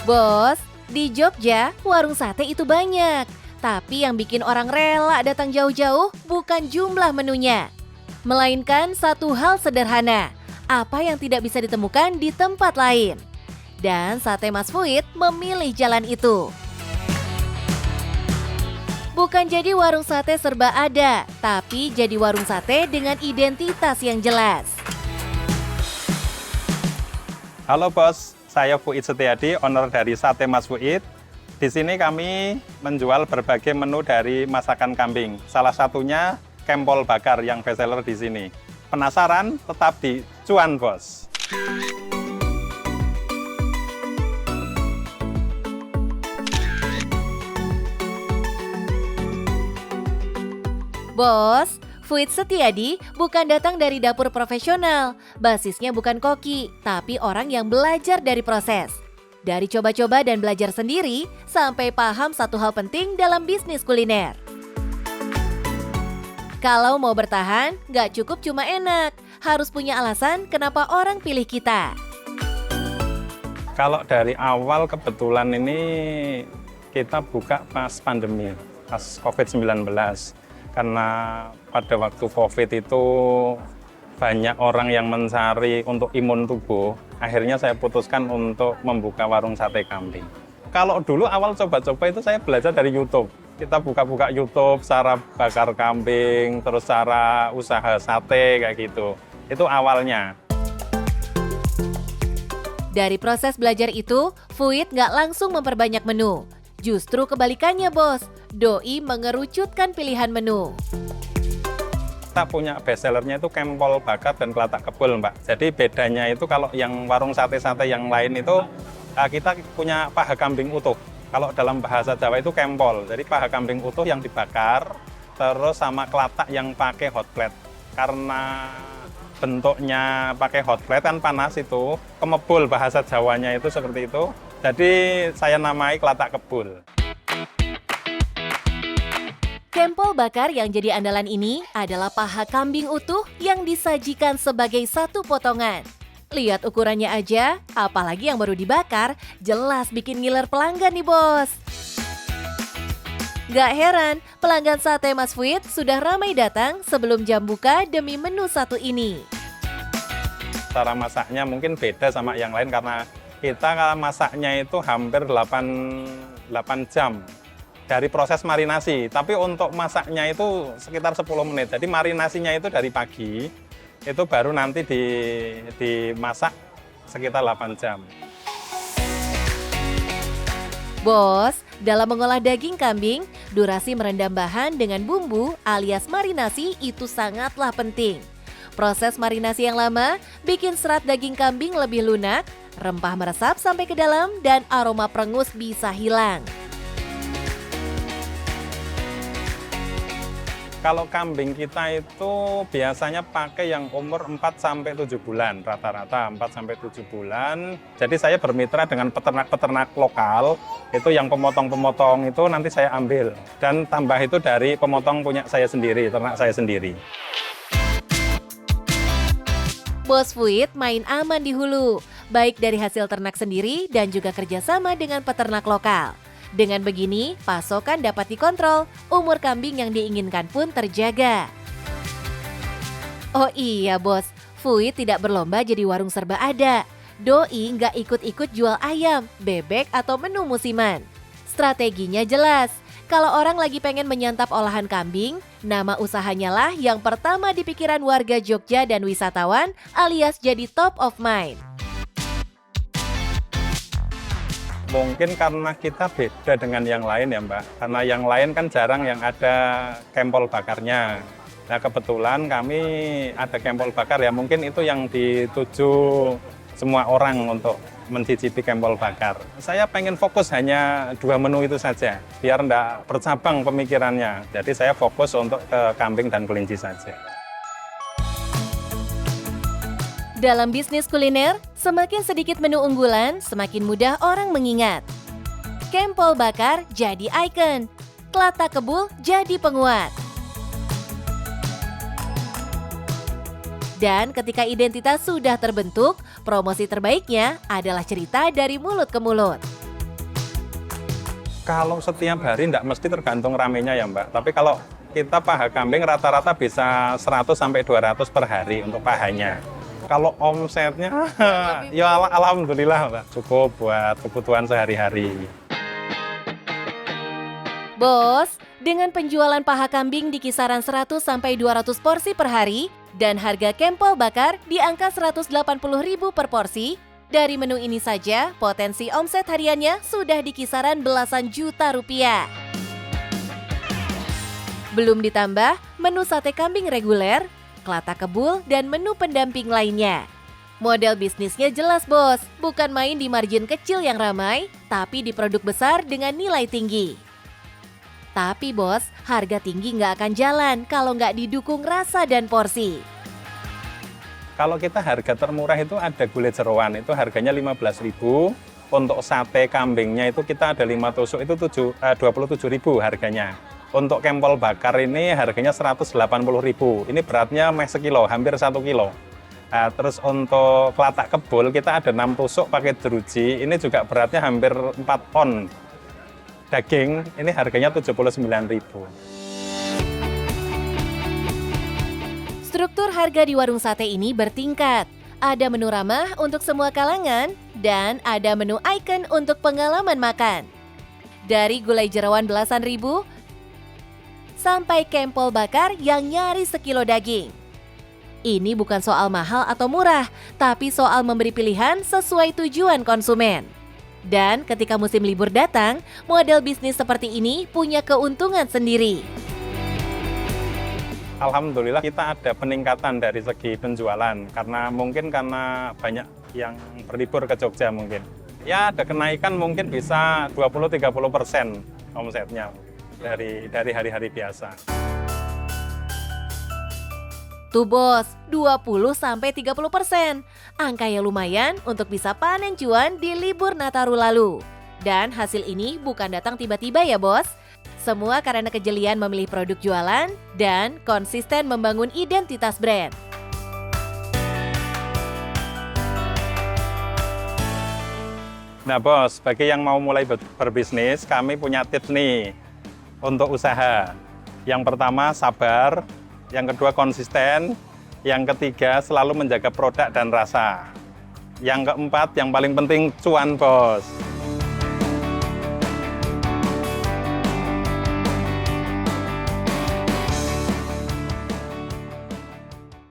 Bos, di Jogja warung sate itu banyak. Tapi yang bikin orang rela datang jauh-jauh bukan jumlah menunya, melainkan satu hal sederhana, apa yang tidak bisa ditemukan di tempat lain. Dan Sate Mas Fuid memilih jalan itu. Bukan jadi warung sate serba ada, tapi jadi warung sate dengan identitas yang jelas. Halo bos, saya Fuid Setiadi, owner dari Sate Mas Fuid. Di sini kami menjual berbagai menu dari masakan kambing. Salah satunya kempol bakar yang bestseller di sini. Penasaran? Tetap di Cuan Bos. Bos, Fuid Setiadi bukan datang dari dapur profesional. Basisnya bukan koki, tapi orang yang belajar dari proses. Dari coba-coba dan belajar sendiri, sampai paham satu hal penting dalam bisnis kuliner. Kalau mau bertahan, nggak cukup cuma enak. Harus punya alasan kenapa orang pilih kita. Kalau dari awal kebetulan ini kita buka pas pandemi, pas COVID-19. Karena pada waktu COVID itu banyak orang yang mencari untuk imun tubuh, akhirnya saya putuskan untuk membuka warung sate kambing. Kalau dulu awal coba-coba itu saya belajar dari YouTube. Kita buka-buka YouTube, cara bakar kambing, terus cara usaha sate kayak gitu. Itu awalnya. Dari proses belajar itu, Fuid nggak langsung memperbanyak menu. Justru kebalikannya bos, doi mengerucutkan pilihan menu. Kita punya bestsellernya itu kempol bakar dan kelatak kebul, Mbak. Jadi bedanya itu kalau yang warung sate-sate yang lain itu kita punya paha kambing utuh. Kalau dalam bahasa Jawa itu kempol. Jadi paha kambing utuh yang dibakar, terus sama kelatak yang pakai hot plate. Karena bentuknya pakai hot plate kan panas itu, kemebul bahasa Jawanya itu seperti itu. Jadi saya namai kelatak kebul. Kempol bakar yang jadi andalan ini adalah paha kambing utuh yang disajikan sebagai satu potongan. Lihat ukurannya aja, apalagi yang baru dibakar, jelas bikin ngiler pelanggan nih bos. Gak heran, pelanggan Sate Mas Fuid sudah ramai datang sebelum jam buka demi menu satu ini. Cara masaknya mungkin beda sama yang lain karena kita masaknya itu hampir 8 jam. Dari proses marinasi, tapi untuk masaknya itu sekitar 10 menit. Jadi marinasinya itu dari pagi, itu baru nanti dimasak sekitar 8 jam. Bos, dalam mengolah daging kambing, durasi merendam bahan dengan bumbu alias marinasi itu sangatlah penting. Proses marinasi yang lama bikin serat daging kambing lebih lunak, rempah meresap sampai ke dalam, dan aroma perengus bisa hilang. Kalau kambing kita itu biasanya pakai yang umur 4-7 bulan, rata-rata 4-7 bulan. Jadi saya bermitra dengan peternak-peternak lokal, itu yang pemotong-pemotong itu nanti saya ambil. Dan tambah itu dari pemotong punya saya sendiri, ternak saya sendiri. Bos Fuid main aman di hulu, baik dari hasil ternak sendiri dan juga kerjasama dengan peternak lokal. Dengan begini, pasokan dapat dikontrol, umur kambing yang diinginkan pun terjaga. Oh iya bos, Fuid tidak berlomba jadi warung serba ada. Doi nggak ikut-ikut jual ayam, bebek, atau menu musiman. Strateginya jelas, kalau orang lagi pengen menyantap olahan kambing, nama usahanya lah yang pertama di pikiran warga Jogja dan wisatawan alias jadi top of mind. Mungkin karena kita beda dengan yang lain ya Mbak, karena yang lain kan jarang yang ada kempol bakarnya. Nah kebetulan kami ada kempol bakar ya, mungkin itu yang dituju semua orang untuk mencicipi kempol bakar. Saya pengen fokus hanya 2 menu itu saja, biar enggak bercabang pemikirannya. Jadi saya fokus untuk ke kambing dan kelinci saja. Dalam bisnis kuliner, semakin sedikit menu unggulan, semakin mudah orang mengingat. Kempol bakar jadi ikon, kelatak kebul jadi penguat. Dan ketika identitas sudah terbentuk, promosi terbaiknya adalah cerita dari mulut ke mulut. Kalau setiap hari enggak mesti tergantung ramenya ya Mbak. Tapi kalau kita paha kambing rata-rata bisa 100 sampai 200 per hari untuk pahanya. Kalau omsetnya ya alhamdulillah Mbak, cukup buat kebutuhan sehari-hari. Bos, dengan penjualan paha kambing di kisaran 100 sampai 200 porsi per hari dan harga kempol bakar di angka 180.000 per porsi, dari menu ini saja potensi omset hariannya sudah di kisaran belasan juta rupiah. Belum ditambah menu sate kambing reguler, kelatak kebul, dan menu pendamping lainnya. Model bisnisnya jelas bos, bukan main di margin kecil yang ramai, tapi di produk besar dengan nilai tinggi. Tapi bos, harga tinggi nggak akan jalan kalau nggak didukung rasa dan porsi. Kalau kita harga termurah itu ada gulai jeroan, itu harganya 15.000. Untuk sate kambingnya itu kita ada 5 tusuk, itu 27.000 harganya. Untuk kempol bakar ini harganya 180.000. Ini beratnya sekilo, hampir 1 kilo. Nah, terus untuk kelatak kebul kita ada 6 tusuk pakai jeruji, ini juga beratnya hampir 4 ton. Daging ini harganya 79.000. Struktur harga di warung sate ini bertingkat. Ada menu ramah untuk semua kalangan dan ada menu icon untuk pengalaman makan. Dari gulai jerawan belasan ribu sampai kempol bakar yang nyaris sekilo daging. Ini bukan soal mahal atau murah, tapi soal memberi pilihan sesuai tujuan konsumen. Dan ketika musim libur datang, model bisnis seperti ini punya keuntungan sendiri. Alhamdulillah kita ada peningkatan dari segi penjualan karena banyak yang berlibur ke Jogja mungkin. Ya ada kenaikan mungkin bisa 20-30% omsetnya dari hari-hari biasa. Tuh bos, 20-30%. Angka yang lumayan untuk bisa panen cuan di libur Nataru lalu. Dan hasil ini bukan datang tiba-tiba ya bos. Semua karena kejelian memilih produk jualan dan konsisten membangun identitas brand. Nah bos, bagi yang mau mulai berbisnis, kami punya tips nih untuk usaha. Yang pertama sabar, yang kedua konsisten, yang ketiga selalu menjaga produk dan rasa. Yang keempat, yang paling penting cuan bos.